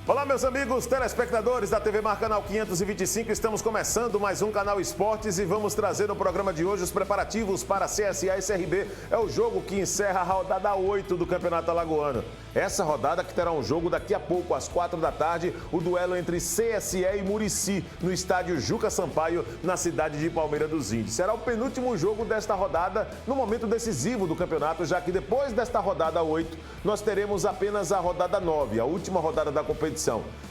Olá, meus amigos telespectadores da TV Mar Canal 525, estamos começando mais um Canal Esportes e vamos trazer no programa de hoje os preparativos para CSA e CRB. É o jogo que encerra a rodada 8 do Campeonato Alagoano. Essa rodada que terá um jogo daqui a pouco, às 4 da tarde, o duelo entre CSE e Murici, no estádio Juca Sampaio, na cidade de Palmeira dos Índios. Será o penúltimo jogo desta rodada, no momento decisivo do campeonato, já que depois desta rodada 8, nós teremos apenas a rodada 9, a última rodada da competição.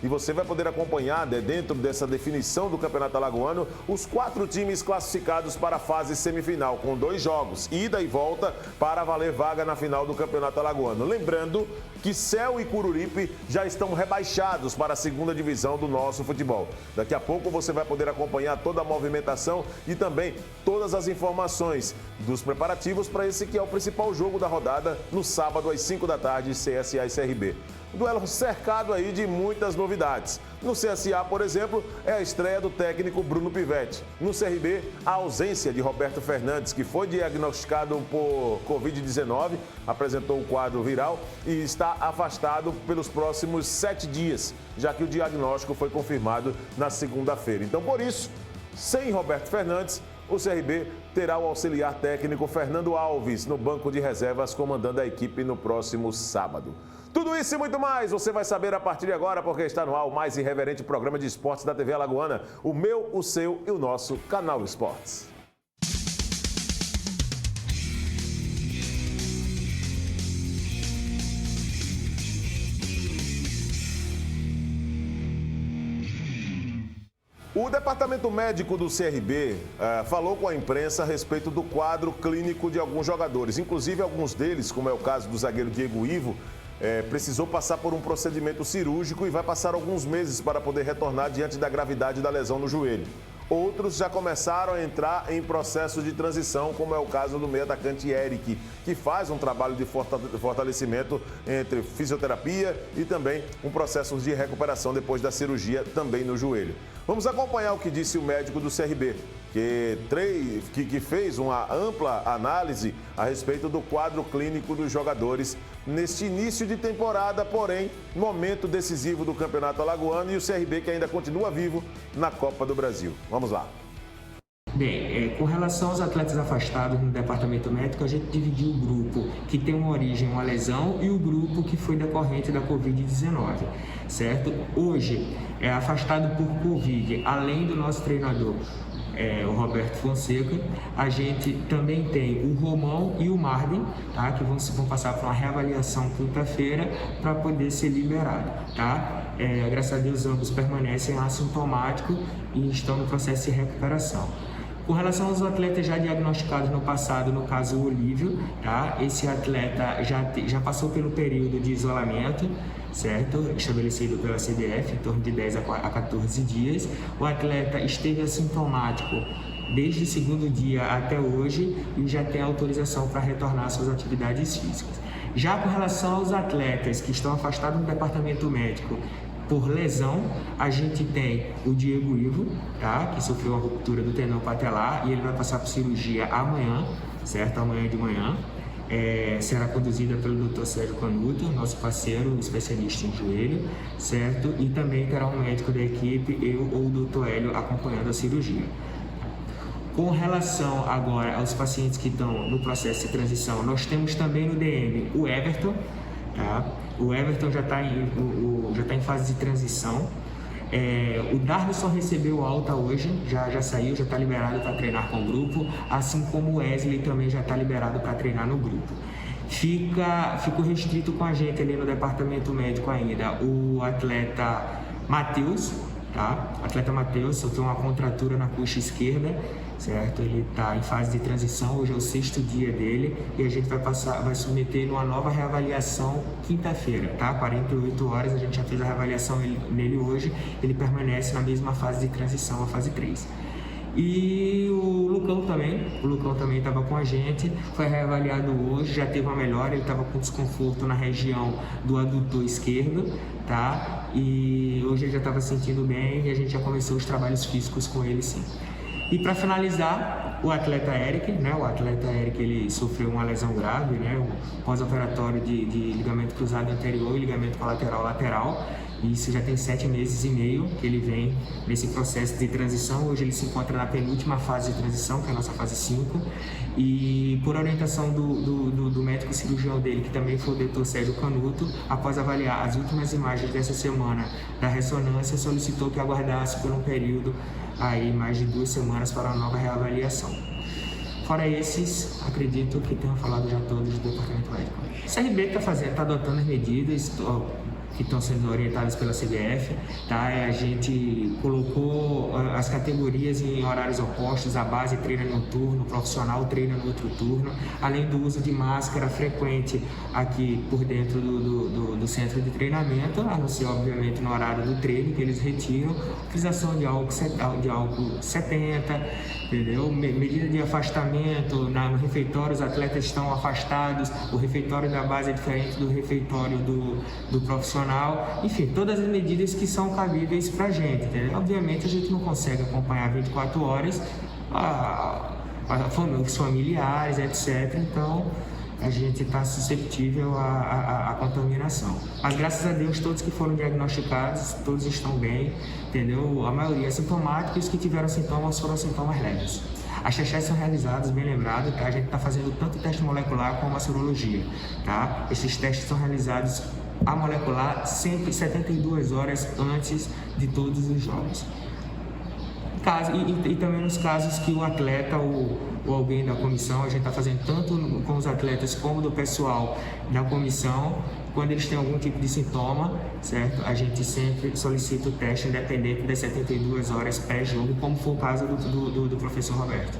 E você vai poder acompanhar, dentro dessa definição do Campeonato Alagoano, os 4 times classificados para a fase semifinal, com 2 jogos, ida e volta, para valer vaga na final do Campeonato Alagoano. Lembrando que Céu e Cururipe já estão rebaixados para a segunda divisão do nosso futebol. Daqui a pouco você vai poder acompanhar toda a movimentação e também todas as informações dos preparativos para esse que é o principal jogo da rodada, no sábado às 5 da tarde, CSA e CRB. Duelo cercado aí de muitas novidades. No CSA, por exemplo, é a estreia do técnico Bruno Pivetti. No CRB, a ausência de Roberto Fernandes, que foi diagnosticado por Covid-19, apresentou o quadro viral e está afastado pelos próximos 7 dias, já que o diagnóstico foi confirmado na segunda-feira. Então, por isso, sem Roberto Fernandes, o CRB terá o auxiliar técnico Fernando Alves no banco de reservas, comandando a equipe no próximo sábado. Tudo isso e muito mais você vai saber a partir de agora, porque está no ar o mais irreverente programa de esportes da TV Alagoana, o meu, o seu e o nosso Canal Esportes. O departamento médico do CRB falou com a imprensa a respeito do quadro clínico de alguns jogadores. Inclusive, alguns deles, como é o caso do zagueiro Diego Ivo, precisou passar por um procedimento cirúrgico e vai passar alguns meses para poder retornar diante da gravidade da lesão no joelho. Outros já começaram a entrar em processo de transição, como é o caso do meio atacante Eric, que faz um trabalho de fortalecimento entre fisioterapia e também um processo de recuperação depois da cirurgia também no joelho. Vamos acompanhar o que disse o médico do CRB, que fez uma ampla análise a respeito do quadro clínico dos jogadores neste início de temporada, porém, momento decisivo do Campeonato Alagoano e o CRB que ainda continua vivo na Copa do Brasil. Vamos lá. Bem, com relação aos atletas afastados no departamento médico, a gente dividiu o grupo que tem uma origem, uma lesão, e o grupo que foi decorrente da Covid-19, certo? Hoje, afastado por Covid, além do nosso treinador, o Roberto Fonseca, a gente também tem o Romão e o Marden, tá? Que vão passar por uma reavaliação quinta-feira para poder ser liberado, tá? Graças a Deus, ambos permanecem assintomáticos e estão no processo de recuperação. Com relação aos atletas já diagnosticados no passado, no caso o Olívio, tá? Esse atleta já passou pelo período de isolamento, certo? Estabelecido pela CBF, em torno de 10 a 14 dias. O atleta esteve assintomático desde o segundo dia até hoje e já tem autorização para retornar às suas atividades físicas. Já com relação aos atletas que estão afastados do departamento médico por lesão, a gente tem o Diego Ivo, tá? Que sofreu uma ruptura do tendão patelar e ele vai passar por cirurgia amanhã, certo? Amanhã de manhã. Será conduzida pelo Dr. Sérgio Canuto, nosso parceiro especialista em joelho, certo? E também terá um médico da equipe, eu ou o Dr. Hélio, acompanhando a cirurgia. Com relação agora aos pacientes que estão no processo de transição, nós temos também no DM o Everton, tá? O Everton já está em fase de transição. O Darlison recebeu alta hoje, já saiu, já está liberado para treinar com o grupo, assim como o Wesley também já está liberado para treinar no grupo. Ficou restrito com a gente ali no departamento médico ainda o atleta Matheus, tá? O atleta Matheus sofreu uma contratura na coxa esquerda, certo? Ele está em fase de transição, hoje é o 6º dia dele e a gente vai submeter numa nova reavaliação quinta-feira, tá? 48 horas, a gente já fez a reavaliação nele hoje, ele permanece na mesma fase de transição, a fase 3. E o Lucão também estava com a gente, foi reavaliado hoje, já teve uma melhora, ele estava com desconforto na região do adutor esquerdo, tá? E hoje ele já estava se sentindo bem e a gente já começou os trabalhos físicos com ele, sim. E para finalizar, o atleta Eric, né? O atleta Eric, ele sofreu uma lesão grave, né? Um pós-operatório de ligamento cruzado anterior e ligamento colateral lateral. Isso já tem 7 meses e meio que ele vem nesse processo de transição. Hoje ele se encontra na penúltima fase de transição, que é a nossa fase 5. E por orientação do médico cirurgião dele, que também foi o doutor Sérgio Canuto, após avaliar as últimas imagens dessa semana da ressonância, solicitou que aguardasse por um período aí mais de 2 semanas para a nova reavaliação. Fora esses, acredito que tenham falado já todos do departamento médico. O CRB está adotando as medidas que estão sendo orientadas pela CBF, tá? A gente colocou as categorias em horários opostos, a base treina no turno, o profissional treina no outro turno, além do uso de máscara frequente aqui por dentro do centro de treinamento, a não ser, obviamente, no horário do treino, que eles retiram, utilização de álcool 70, entendeu? Medida de afastamento, no refeitório os atletas estão afastados, o refeitório da base é diferente do refeitório do profissional, enfim, todas as medidas que são cabíveis para a gente, entendeu? Obviamente a gente não consegue acompanhar 24 horas os familiares, etc, então a gente está suscetível à contaminação. Mas graças a Deus todos que foram diagnosticados, todos estão bem, entendeu? A maioria é sintomática e os que tiveram sintomas foram sintomas leves. As testes são realizadas, bem lembrado, tá? A gente está fazendo tanto teste molecular como a sorologia, tá? Esses testes são realizados a molecular sempre 72 horas antes de todos os jogos. E também nos casos que o atleta ou alguém da comissão, a gente está fazendo tanto com os atletas como do pessoal da comissão, quando eles têm algum tipo de sintoma, certo? A gente sempre solicita o teste independente das 72 horas pré-jogo, como foi o caso do professor Roberto.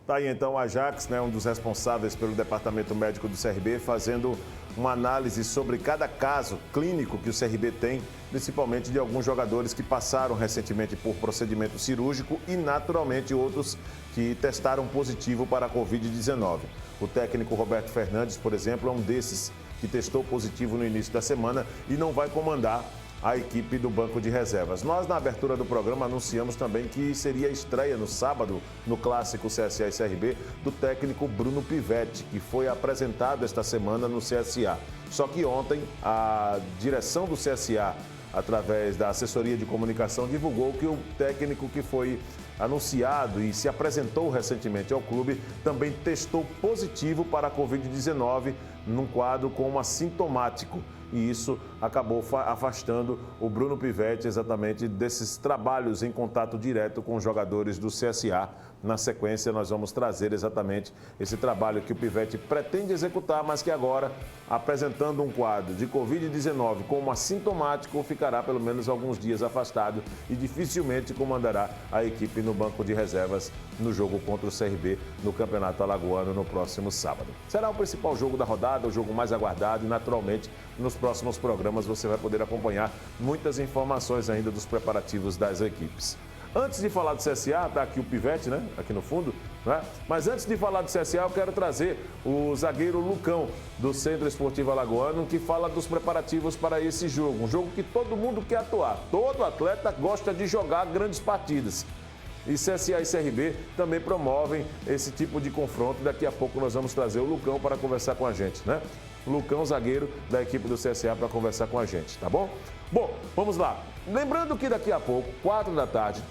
Tá aí então o Ajax, né, um dos responsáveis pelo departamento médico do CRB, fazendo uma análise sobre cada caso clínico que o CRB tem, principalmente de alguns jogadores que passaram recentemente por procedimento cirúrgico e, naturalmente, outros que testaram positivo para a Covid-19. O técnico Roberto Fernandes, por exemplo, é um desses que testou positivo no início da semana e não vai comandar a equipe do banco de reservas. Nós, na abertura do programa, anunciamos também que seria a estreia no sábado, no clássico CSA e CRB, do técnico Bruno Pivetti, que foi apresentado esta semana no CSA. Só que ontem, a direção do CSA, através da assessoria de comunicação, divulgou que o técnico que foi anunciado e se apresentou recentemente ao clube também testou positivo para a Covid-19 num quadro como assintomático. E isso acabou afastando o Bruno Pivetti exatamente desses trabalhos em contato direto com os jogadores do CSA. Na sequência, nós vamos trazer exatamente esse trabalho que o Pivetti pretende executar, mas que agora, apresentando um quadro de Covid-19 como assintomático, ficará pelo menos alguns dias afastado e dificilmente comandará a equipe no banco de reservas no jogo contra o CRB no Campeonato Alagoano no próximo sábado. Será o principal jogo da rodada, o jogo mais aguardado e, naturalmente, nos próximos programas você vai poder acompanhar muitas informações ainda dos preparativos das equipes. Antes de falar do CSA, está aqui o Pivetti, né? Aqui no fundo, né? Mas antes de falar do CSA, eu quero trazer o zagueiro Lucão, do Centro Esportivo Alagoano, que fala dos preparativos para esse jogo. Um jogo que todo mundo quer atuar. Todo atleta gosta de jogar grandes partidas. E CSA e CRB também promovem esse tipo de confronto. Daqui a pouco nós vamos trazer o Lucão para conversar com a gente, né? Lucão, zagueiro da equipe do CSA, para conversar com a gente, tá bom? Bom, vamos lá. Lembrando que daqui a pouco, 4 da tarde,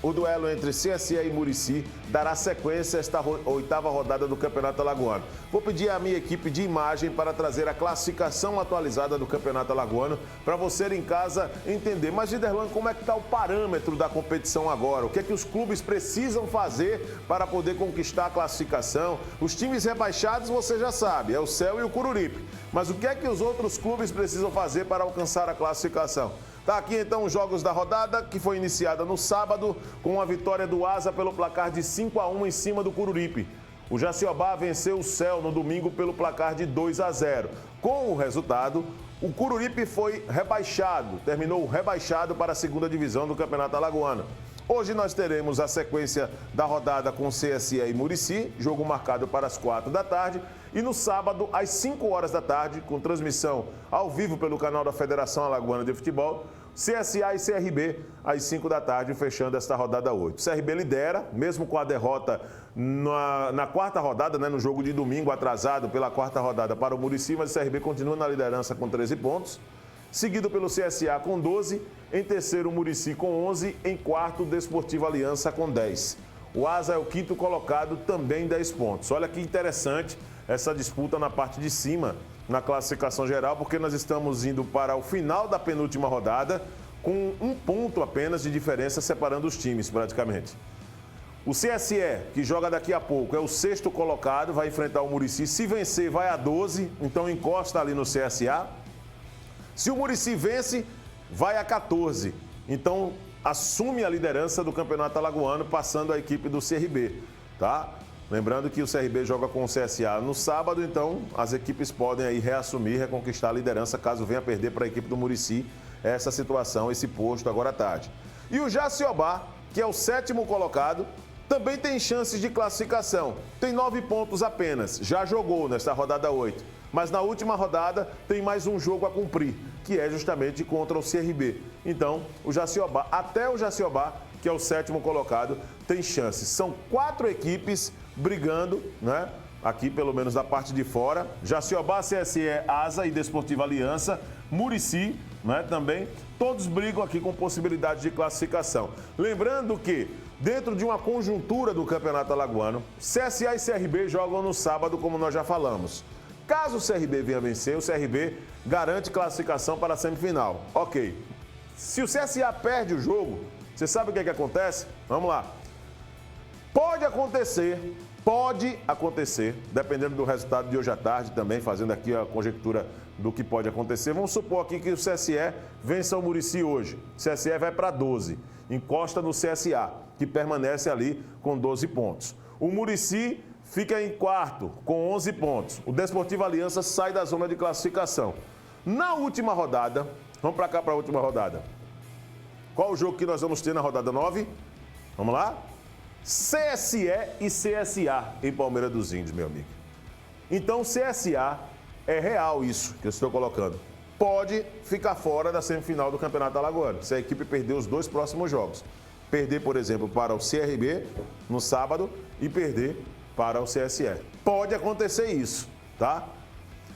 o duelo entre CSA e Murici dará sequência a esta 8ª rodada do Campeonato Alagoano. Vou pedir à minha equipe de imagem para trazer a classificação atualizada do Campeonato Alagoano para você em casa entender. Mas, Giderlan, como é que está o parâmetro da competição agora? O que é que os clubes precisam fazer para poder conquistar a classificação? Os times rebaixados, você já sabe, é o Céu e o Cururipe. Mas o que é que os outros clubes precisam fazer para alcançar a classificação? Tá aqui então os jogos da rodada, que foi iniciada no sábado com a vitória do Asa pelo placar de 5-1 em cima do Cururipe. O Jaciobá venceu o Céu no domingo pelo placar de 2-0. Com o resultado, o Cururipe foi rebaixado, terminou rebaixado para a 2ª divisão do Campeonato Alagoano. Hoje nós teremos a sequência da rodada com CSA e Murici, jogo marcado para as 4 da tarde. E no sábado, às 5 horas da tarde, com transmissão ao vivo pelo canal da Federação Alagoana de Futebol, CSA e CRB, às 5 da tarde, fechando esta rodada 8. O CRB lidera, mesmo com a derrota na 4ª rodada, né, no jogo de domingo atrasado pela 4ª rodada para o Murici, mas o CRB continua na liderança com 13 pontos. seguido pelo CSA com 12, em terceiro o Muricy com 11, em quarto o Desportivo Aliança com 10. O Asa é o quinto colocado, também 10 pontos. Olha que interessante essa disputa na parte de cima, na classificação geral, porque nós estamos indo para o final da penúltima rodada com 1 ponto apenas de diferença separando os times, praticamente. O CSE, que joga daqui a pouco, é o sexto colocado, vai enfrentar o Muricy. Se vencer, vai a 12, então encosta ali no CSA. Se o Muricy vence, vai a 14. Então, assume a liderança do Campeonato Alagoano, passando a equipe do CRB, tá? Lembrando que o CRB joga com o CSA no sábado, então as equipes podem aí reassumir, reconquistar a liderança, caso venha perder para a equipe do Muricy essa situação, esse posto agora à tarde. E o Jaciobá, que é o sétimo colocado, também tem chances de classificação. Tem 9 pontos apenas, já jogou nesta rodada 8. Mas na última rodada tem mais um jogo a cumprir, que é justamente contra o CRB. Então, o Jaciobá, até o Jaciobá, que é o sétimo colocado, tem chances. São 4 equipes brigando, né? Aqui, pelo menos da parte de fora. Jaciobá, CSE, Asa e Desportiva Aliança, Muricy, né? Também. Todos brigam aqui com possibilidade de classificação. Lembrando que, dentro de uma conjuntura do Campeonato Alagoano, CSA e CRB jogam no sábado, como nós já falamos. Caso o CRB venha vencer, o CRB garante classificação para a semifinal. Ok. Se o CSA perde o jogo, você sabe o que acontece? Vamos lá. Pode acontecer, dependendo do resultado de hoje à tarde também, fazendo aqui a conjectura do que pode acontecer. Vamos supor aqui que o CSE vença o Muricy hoje. O CSE vai para 12, encosta no CSA, que permanece ali com 12 pontos. O Muricy fica em quarto, com 11 pontos. O Desportivo Aliança sai da zona de classificação. Na última rodada, vamos para cá para a última rodada. Qual o jogo que nós vamos ter na rodada 9? Vamos lá? CSE e CSA em Palmeira dos Índios, meu amigo. Então, CSA, é real isso que eu estou colocando. Pode ficar fora da semifinal do Campeonato Alagoano, se a equipe perder os 2 próximos jogos. Perder, por exemplo, para o CRB no sábado e perder para o CSE. Pode acontecer isso, tá?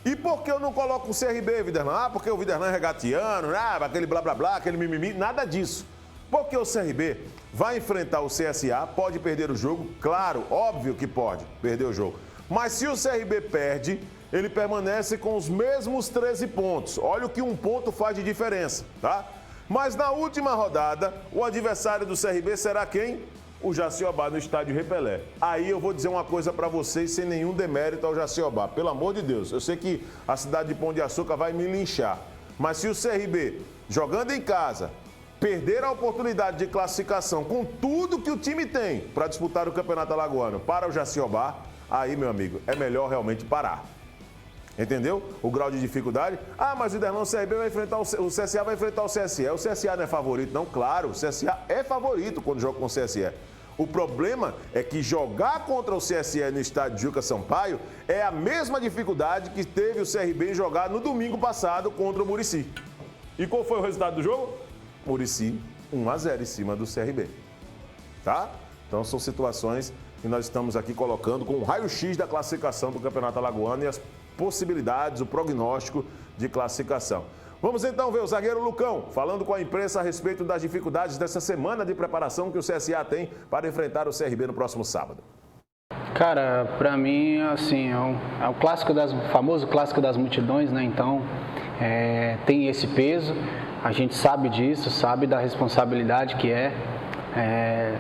E por que eu não coloco o CRB, Viderlan? Porque o Viderlan é regatiano, aquele blá blá blá, aquele mimimi, nada disso. Porque o CRB vai enfrentar o CSA, pode perder o jogo, claro, óbvio que pode perder o jogo. Mas se o CRB perde, ele permanece com os mesmos 13 pontos. Olha o que 1 ponto faz de diferença, tá? Mas na última rodada, o adversário do CRB será quem? O Jaciobá no estádio Repelé. Aí eu vou dizer uma coisa para vocês sem nenhum demérito ao Jaciobá. Pelo amor de Deus, eu sei que a cidade de Pão de Açúcar vai me linchar. Mas se o CRB, jogando em casa, perder a oportunidade de classificação com tudo que o time tem para disputar o Campeonato Alagoano para o Jaciobá, aí, meu amigo, é melhor realmente parar. Entendeu? O grau de dificuldade. Mas o Viderlan, o CRB vai enfrentar o CSA, vai enfrentar o CSE. O CSA não é favorito, não? Claro, o CSA é favorito quando joga com o CSE. O problema é que jogar contra o CSE no estádio Juca Sampaio é a mesma dificuldade que teve o CRB em jogar no domingo passado contra o Muricy. E qual foi o resultado do jogo? Muricy 1-0 em cima do CRB. Tá? Então são situações que nós estamos aqui colocando com o raio-x da classificação do Campeonato Alagoano e as possibilidades, o prognóstico de classificação. Vamos então ver o zagueiro Lucão falando com a imprensa a respeito das dificuldades dessa semana de preparação que o CSA tem para enfrentar o CRB no próximo sábado. Cara, para mim, assim, é o clássico famoso clássico das multidões, né? Então, tem esse peso, a gente sabe disso, sabe da responsabilidade que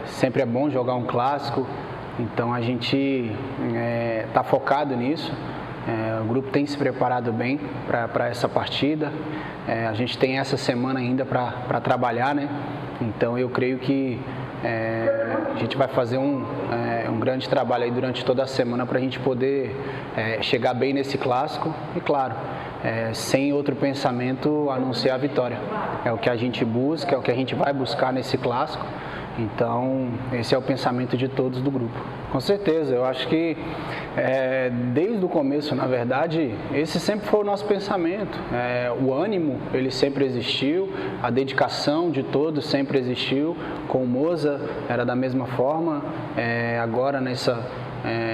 sempre é bom jogar um clássico, então a gente está focado nisso. O grupo tem se preparado bem para essa partida. A gente tem essa semana ainda para trabalhar, né? Então eu creio que a gente vai fazer um grande trabalho aí durante toda a semana para a gente poder chegar bem nesse clássico e, claro, sem outro pensamento a não ser a vitória. É o que a gente busca, é o que a gente vai buscar nesse clássico. Então, esse é o pensamento de todos do grupo. Com certeza, eu acho que desde o começo, na verdade, esse sempre foi o nosso pensamento. O ânimo, ele sempre existiu, a dedicação de todos sempre existiu. Com o Moza era da mesma forma, agora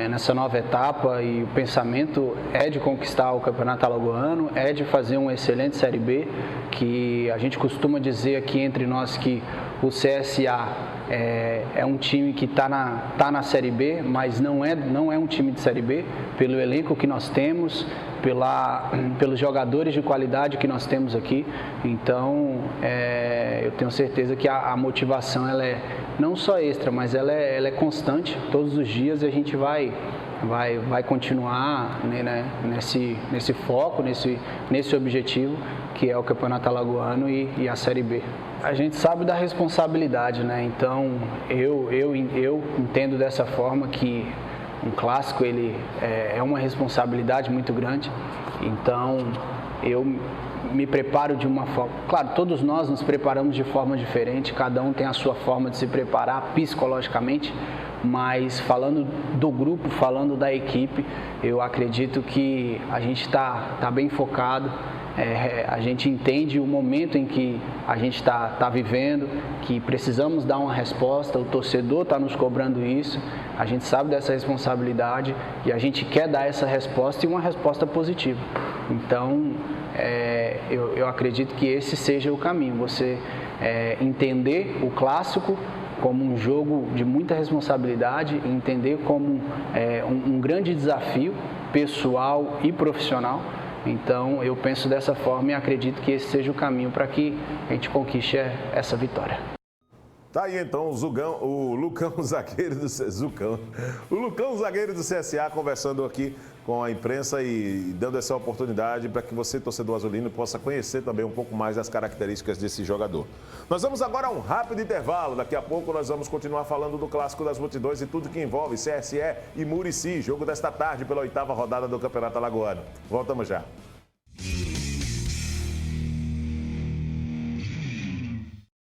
nessa nova etapa, e o pensamento é de conquistar o Campeonato Alagoano, é de fazer uma excelente Série B, que a gente costuma dizer aqui entre nós que o CSA é um time que está na Série B, mas não é um time de Série B, pelo elenco que nós temos, pelos jogadores de qualidade que nós temos aqui. Então, eu tenho certeza que a motivação ela é não só extra, mas ela é constante. Todos os dias a gente vai continuar, né, nesse foco, nesse objetivo, que é o Campeonato Alagoano e a Série B. A gente sabe da responsabilidade, né? Então eu entendo dessa forma que um clássico ele é uma responsabilidade muito grande. Então eu me preparo de uma forma. Claro, todos nós nos preparamos de forma diferente, cada um tem a sua forma de se preparar psicologicamente, mas falando do grupo, falando da equipe, eu acredito que a gente está bem focado. A gente entende o momento em que a gente está vivendo, que precisamos dar uma resposta, o torcedor está nos cobrando isso, a gente sabe dessa responsabilidade e a gente quer dar essa resposta e uma resposta positiva. Então, eu acredito que esse seja o caminho, você entender o clássico como um jogo de muita responsabilidade, entender como um grande desafio pessoal e profissional. Então, eu penso dessa forma e acredito que esse seja o caminho para que a gente conquiste essa vitória. Tá aí então o Lucão, zagueiro do CSA, conversando aqui com a imprensa e dando essa oportunidade para que você, torcedor azulino, possa conhecer também um pouco mais das características desse jogador. Nós vamos agora a um rápido intervalo. Daqui a pouco nós vamos continuar falando do Clássico das Multidões e tudo que envolve CSE e Muricy, jogo desta tarde pela 8ª rodada do Campeonato Alagoano. Voltamos já.